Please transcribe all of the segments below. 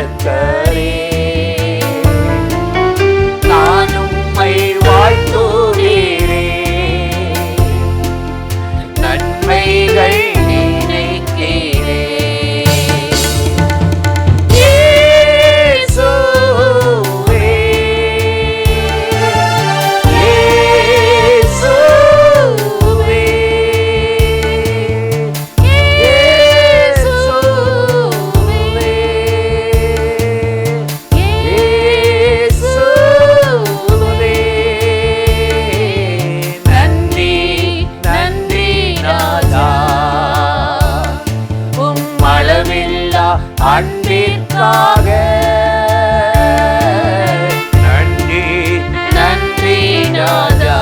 இரட்சகரே, நான் உம்மை வாழ்த்துகிறேன், நன்மைகள் அன்பிற்காக நன்றி நன்றி நாதா,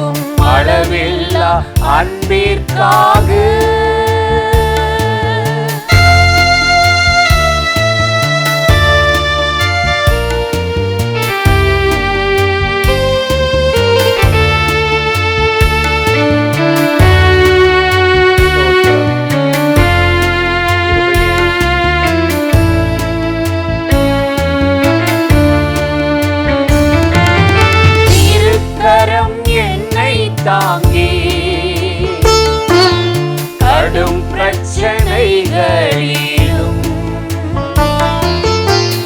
உம் அளவில்லா அன்பிற்காக. தாங்கி கடும் பிரச்சனைகளிலும்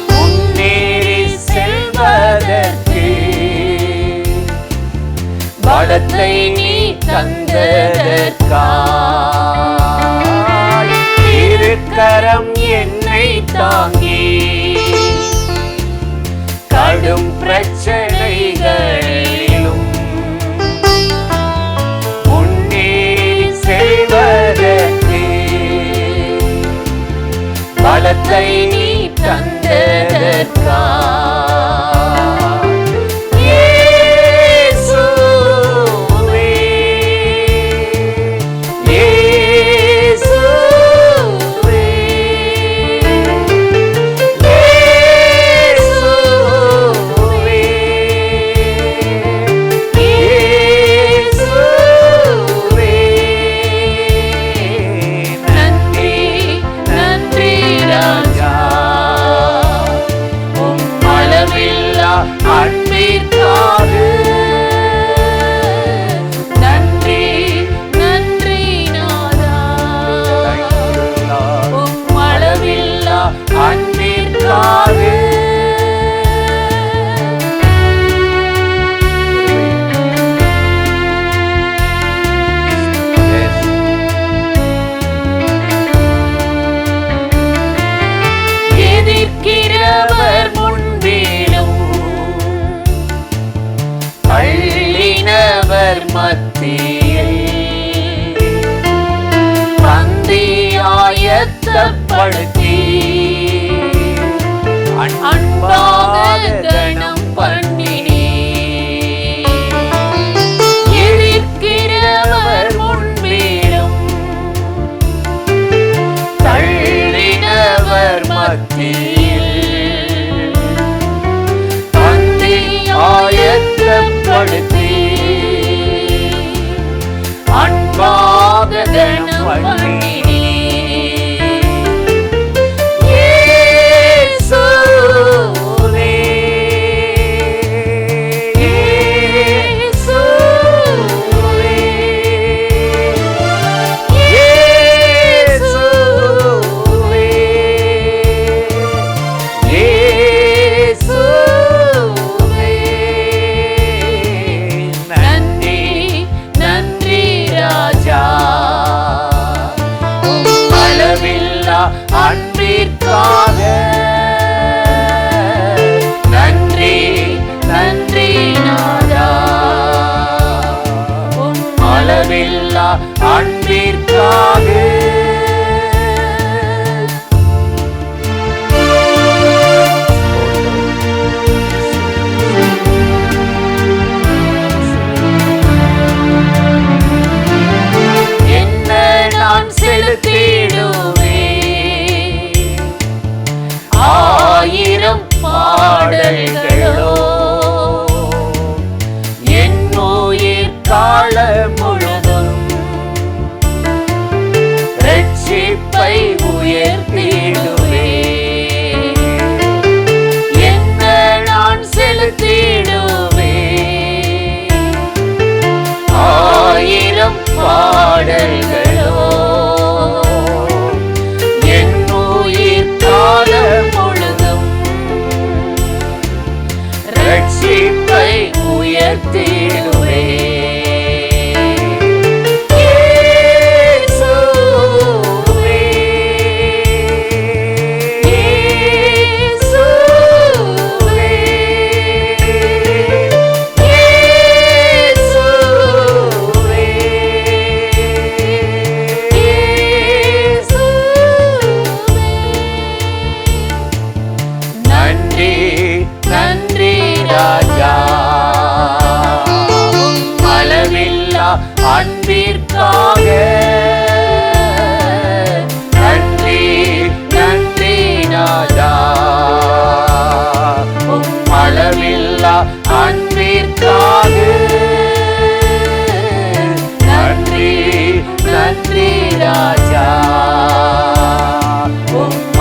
முன்னேறி செல்வதற்கு பலத்தை நீ தந்ததற்காய், திருக்கரம் என்னை தாங்கி கடும் பிரச்சனைகளிலும் பலத்தை நீ தந்ததற்காய், இயேசுவே இயேசுவே இயேசுவே இயேசுவே, நன்றி நன்றி ராஜா, உம் அளவில்லா அன்பிற்காக. நன்றி நன்றி நாதா, உம் அளவில்லா அன்பிற்காக. எதிர்க்கிறவர் முன்பிலும் தள்ளினவர் மத்தியில் பந்தி ஆயத்தப்படுத்தி அன்பாக கணம் பண்ணினே. எதிர்க்கிறவர் முன்பிலும் தள்ளினவர் மத்தியில் பந்தி ஆயத்தப்படுத்தி அன்பாக கணம் பண்ணினே. இயேசுவே இயேசுவே இயேசுவே இயேசுவே, நன்றி நன்றி ராஜா, உம் அளவில்லா அன்பிற்காக. நன்றி நன்றி நாதா, உம் அளவில்லா அன்பிற்காக. என்ன நான் செலுத்திடுவேன் ஆயிரம் பாடல்களோ, என் உயிர் காலம் முழுதும் ரட்சிப்பை உயர்த்திடுவே. பாடல்களோ என் உயிர் காலம் முழுதும் ரட்சிப்பை உயர்த்திடுவே. அன்பிற்காக நன்றி நன்றி ராஜா, அளவில்லா அன்பிற்காக நன்றி நன்றி ராஜா,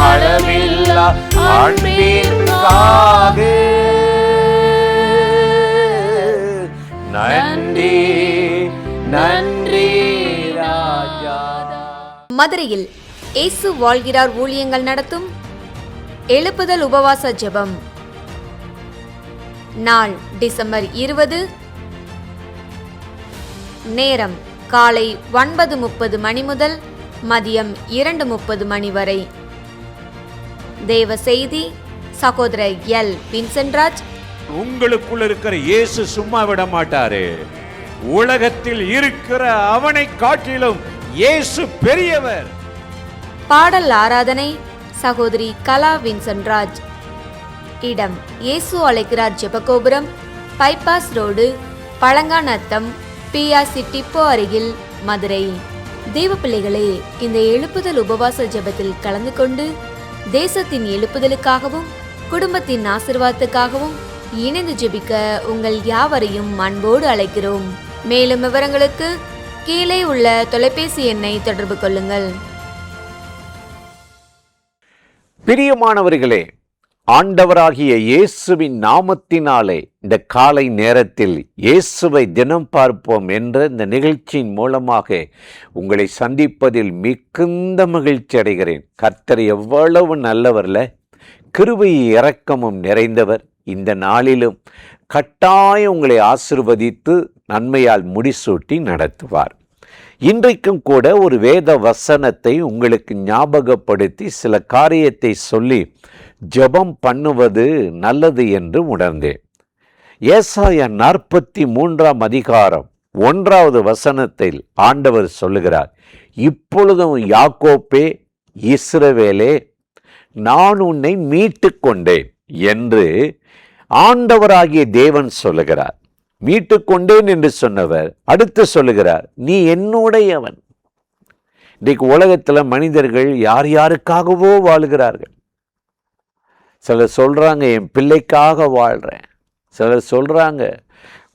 அளவில்லா அன்பிற்காக நன்றி நன்றி ராஜா. மதுரையில் இயேசு வாழ்கிறார் ஊழியங்கள் நடத்தும் எழுப்புதல் உபவாச ஜெபம். நாள் டிசம்பர் 20. நேரம் காலை 9:30 மணி முதல் மதியம் 2:30 மணி வரை. தேவ செய்தி சகோதரர் எல். வின்சென்ட்ராஜ். உங்களுக்குள்ள இருக்கிற இயேசு சும்மா விட மாட்டாரு. உலகத்தில் இருக்கிற அவனை காட்டிலும் இயேசு பெரியவர். பாடல் ஆராதனை சகோதரி கலா வின்சென்ட்ராஜ். இடம் இயேசு அழைக்கிறார் Jebagopuram, bypass road, Palanganatham, PRC depot அருகில், மதுரை. தேவ பிள்ளைகளே, இந்த எழுப்புதல் உபவாச ஜெபத்தில் கலந்து கொண்டு தேசத்தின் எழுப்புதலுக்காகவும் குடும்பத்தின் ஆசீர்வாதத்துக்காகவும் இணைந்து ஜெபிக்க உங்கள் யாவரையும் அன்போடு அழைக்கிறோம். மேலும் விவரங்களுக்கு கீழே உள்ள தொலைபேசி எண்ணை தொடர்பு கொள்ளுங்கள். பிரியமானவர்களே, ஆண்டவராகிய இயேசுவின் நாமத்தினாலே இந்த காலை நேரத்தில் இயேசுவை தினம் பார்ப்போம் என்ற இந்த நிகழ்ச்சியின் மூலமாக உங்களை சந்திப்பதில் மிகுந்த மகிழ்ச்சி அடைகிறேன். கர்த்தர் எவ்வளவு நல்லவர்ல, கிருபையும் இரக்கமும் நிறைந்தவர். இந்த நாளிலும் கட்டாயம் உங்களை ஆசிர்வதித்து நன்மையால் முடிசூட்டி நடத்துவார். இன்றைக்கும் கூட ஒரு வேத வசனத்தை உங்களுக்கு ஞாபகப்படுத்தி சில காரியத்தை சொல்லி ஜெபம் பண்ணுவது நல்லது என்று உணர்ந்தேன். ஏசாயா 43 அதிகாரம் 1வது வசனத்தில் ஆண்டவர் சொல்லுகிறார், இப்பொழுதும் யாக்கோப்பே, இஸ்ரவேலே, நான் உன்னை மீட்டு கொண்டேன் என்று ஆண்டவராகிய தேவன் சொல்லுகிறார். மீட்டு கொண்டேன் என்று சொன்னவர் அடுத்து சொல்லுகிறார், நீ என்னுடையவன். இன்றைக்கு உலகத்தில் மனிதர்கள் யார் யாருக்காகவோ வாழுகிறார்கள். சிலர் சொல்றாங்க என் பிள்ளைக்காக வாழ்றேன், சிலர் சொல்றாங்க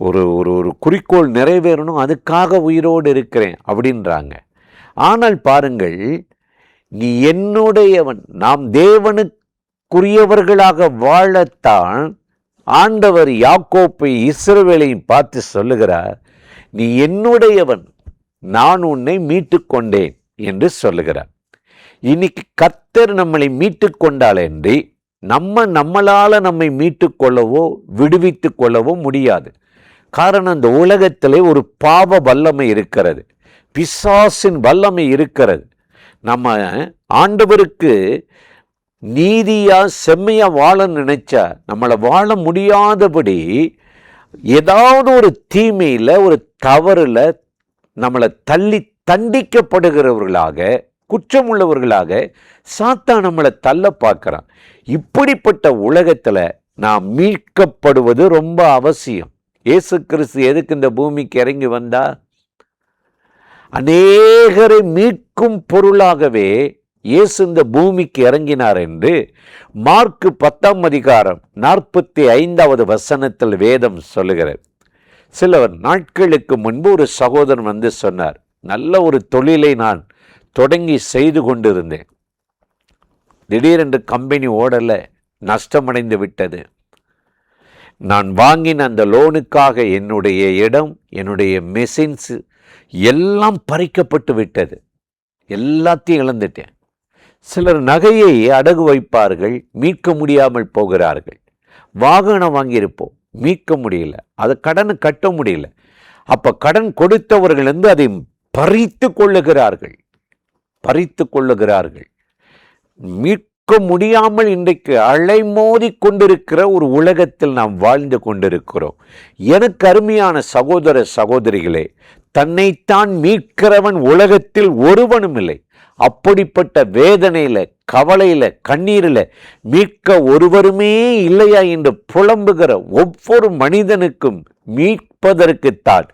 ஒரு ஒரு குறிக்கோள் நிறைவேறணும் அதுக்காக உயிரோடு இருக்கிறேன் அப்படின்றாங்க. ஆனால் பாருங்கள், நீ என்னுடையவன். நாம் தேவனுக்குரியவர்களாக வாழத்தான் ஆண்டவர் யாக்கோப்பை இஸ்ரவேலையும் பார்த்து சொல்லுகிறார், நீ என்னுடையவன், நான் உன்னை மீட்டு கொண்டேன் என்று சொல்லுகிறார். இன்னைக்கு கர்த்தர் நம்மளை மீட்டு கொண்டாலன்றி நம்மளால நம்மை மீட்டு கொள்ளவோ விடுவித்து கொள்ளவோ முடியாது. காரணம், அந்த உலகத்திலே ஒரு பாவ வல்லமை இருக்கிறது, பிசாசின் வல்லமை இருக்கிறது. நம்ம ஆண்டவருக்கு நீதியா செம்மையா வாழ நினைச்சா நம்மளை வாழ முடியாதபடி ஏதாவது ஒரு தீமையில ஒரு தவறுல நம்மளை தள்ளி தண்டிக்கப்படுகிறவர்களாக குற்றமுள்ளவர்களாக சாத்தான் நம்மளை தள்ள பார்க்கிறான். இப்படிப்பட்ட உலகத்துல நாம் மீட்கப்படுவது ரொம்ப அவசியம். இயேசு கிறிஸ்து எதுக்கு இந்த பூமிக்கு இறங்கி வந்தா? அநேகரை மீட்கும் பொருளாகவே இயேசு இந்த பூமிக்கு இறங்கினார் என்று மார்க்கு 10 அதிகாரம் 45வது வசனத்தில் வேதம் சொல்லுகிறது. சில நாட்களுக்கு முன்பு ஒரு சகோதரன் வந்து சொன்னார், நல்ல ஒரு தொழிலை நான் தொடங்கி செய்து கொண்டிருந்தேன், திடீரென்று கம்பெனி ஓடலை, நஷ்டமடைந்து விட்டது. நான் வாங்கின அந்த லோனுக்காக என்னுடைய இடம், என்னுடைய மெஷின்ஸ் எல்லாம் பறிக்கப்பட்டு விட்டது, எல்லாத்தையும் இழந்துட்டேன். சிலர் நகையை அடகு வைப்பார்கள், மீட்க முடியாமல் போகிறார்கள். வாகனம் வாங்கியிருப்போம், மீட்க முடியல, அதை கடனை கட்ட முடியல. அப்ப கடன் கொடுத்தவர்கள் அதை பறித்து கொள்ளுகிறார்கள். மீட்க முடியாமல் இன்றைக்கு அலைமோதி கொண்டிருக்கிற ஒரு உலகத்தில் நாம் வாழ்ந்து கொண்டிருக்கிறோம். எனக்கு அருமையான சகோதர சகோதரிகளே, தன்னைத்தான் மீட்கிறவன் உலகத்தில் ஒருவனும் இல்லை. அப்படிப்பட்ட வேதனையில, கவலையில, கண்ணீரில மீட்க ஒருவருமே இல்லையா என்று புலம்புகிற ஒவ்வொரு மனிதனுக்கும் மீட்பதற்குத்தான்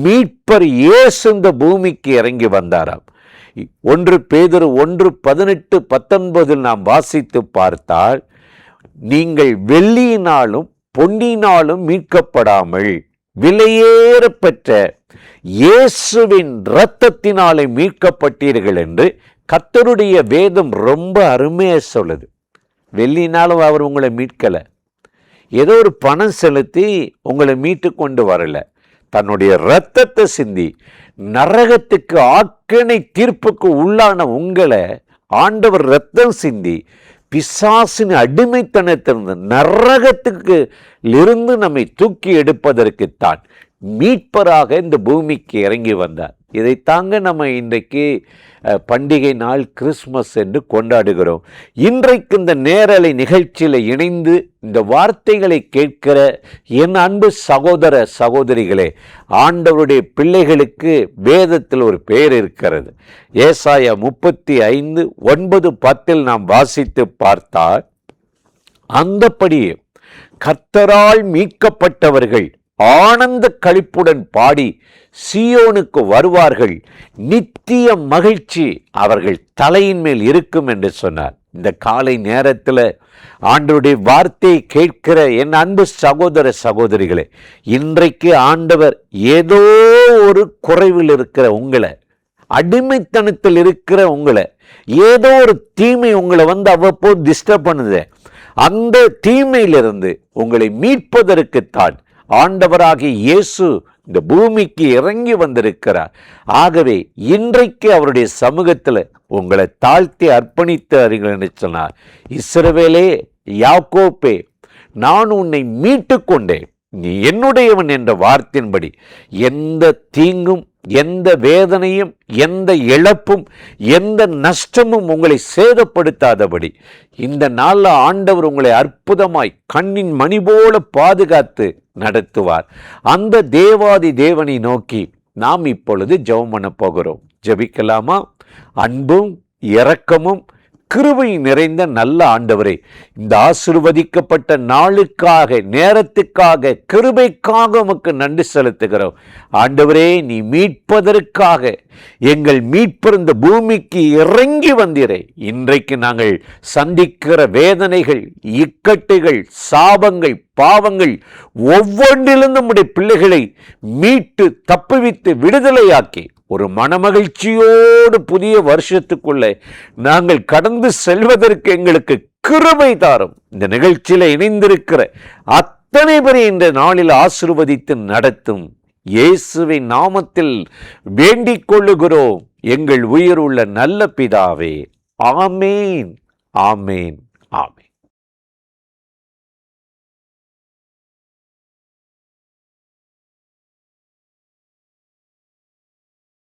மீட்பர் இயேசு இந்த பூமிக்கு இறங்கி வந்தாராம். 1 பேதுரு 1:18-19 நாம் வாசித்து பார்த்தால், நீங்கள் வெள்ளியினாலும் பொன்னினாலும் மீட்கப்படாமல் விலையேற பெற்ற இயேசுவின் இரத்தத்தினாலே மீட்கப்பட்டீர்கள் என்று கர்த்தருடைய வேதம் ரொம்ப அருமையா சொல்லுது. வெள்ளினாலும் அவர் உங்களை மீட்கல, ஏதோ ஒரு பணம் செலுத்தி உங்களை மீட்டு கொண்டு வரல. தன்னுடைய இரத்தத்தை சிந்தி நரகத்துக்கு ஆக்கினை தீர்ப்புக்கு உள்ளான உங்களை ஆண்டவர் இரத்தம் சிந்தி பிசாசின் அடிமைத்தனத்திலிருந்து நரகத்துக்கு இருந்து நம்மை தூக்கி எடுப்பதற்குத்தான் மீட்பராக இந்த பூமிக்கு இறங்கி வந்தார். இதைத்தாங்க நம்ம இன்றைக்கு பண்டிகை நாள் கிறிஸ்மஸ் என்று கொண்டாடுகிறோம். இன்றைக்கு இந்த நேரலை நிகழ்ச்சியில் இணைந்து இந்த வார்த்தைகளை கேட்கிற என் அன்பு சகோதர சகோதரிகளே, ஆண்டவருடைய பிள்ளைகளுக்கு வேதத்தில் ஒரு பெயர் இருக்கிறது. ஏசாயா 35:9-10 நாம் வாசித்து பார்த்தால், அந்தப்படியே கர்த்தரால் மீட்கப்பட்டவர்கள் ஆனந்த களிப்புடன் பாடி சீயோனுக்கு வருவார்கள், நித்திய மகிழ்ச்சி அவர்கள் தலையின் மேல் இருக்கும் என்று சொன்னார். இந்த காலை நேரத்தில் ஆண்டவருடைய வார்த்தையை கேட்கிற என் அன்பு சகோதர சகோதரிகளே, இன்றைக்கு ஆண்டவர் ஏதோ ஒரு குறைவில் இருக்கிற உங்களை, அடிமைத்தனத்தில் இருக்கிற உங்களை, ஏதோ ஒரு தீமை உங்களை அவ்வப்போது டிஸ்டர்ப் பண்ணுது, அந்த தீமையிலிருந்து உங்களை மீட்பதற்குத்தான் ஆண்டவராகிய இயேசு இந்த பூமிக்கு இறங்கி வந்திருக்கிறார். ஆகவே இன்றைக்கு அவருடைய சமூகத்தில் உங்களை தாழ்த்தி அர்ப்பணித்தார்கள் என்று சொன்னார். இஸ்ரவேலே, யாக்கோப்பே, நான் உன்னை மீட்டு கொண்டேன், நீ என்னுடையவன் என்ற வார்த்தையின்படி எந்த தீங்கும், எந்த வேதனையும், எந்த இழப்பும், எந்த நஷ்டமும் உங்களை சேதப்படுத்தாதபடி இந்த நாளில் ஆண்டவர் உங்களை அற்புதமாய் கண்ணின் மணி போல பாதுகாத்து நடத்துவார். அந்த தேவாதி தேவனை நோக்கி நாம் இப்பொழுது ஜெபம் பண்ண போகிறோம். ஜெபிக்கலாமா? அன்பும் இரக்கமும் கிருபை நிறைந்த நல்ல ஆண்டவரே, இந்த ஆசீர்வதிக்கப்பட்ட நாளுக்காக, நேரத்துக்காக, கிருபைக்காக உமக்கு நன்றி செலுத்துகிறோம். ஆண்டவரே, நீ மீட்பதற்காக எங்கள் மீட்பர் இந்த பூமிக்கு இறங்கி வந்தீரே. இன்றைக்கு நாங்கள் சந்திக்கிற வேதனைகள், இக்கட்டுகள், சாபங்கள், பாவங்கள் ஒவ்வொன்றிலிருந்து நம்முடைய பிள்ளைகளை மீட்டு தப்புவித்து விடுதலையாக்கி ஒரு மனமகிழ்ச்சியோடு புதிய வருஷத்துக்குள்ளே நாங்கள் கடந்து செல்வதற்கு எங்களுக்கு கிருபை தாரும். இந்த நிகழ்ச்சியில் இணைந்திருக்கிற அத்தனை பேரை இந்த நாளில் ஆசீர்வதித்து நடத்தும் இயேசுவின் நாமத்தில் வேண்டிக் கொள்ளுகிறோம் எங்கள் உயிருள்ள நல்ல பிதாவே. ஆமேன், ஆமேன், ஆமேன்.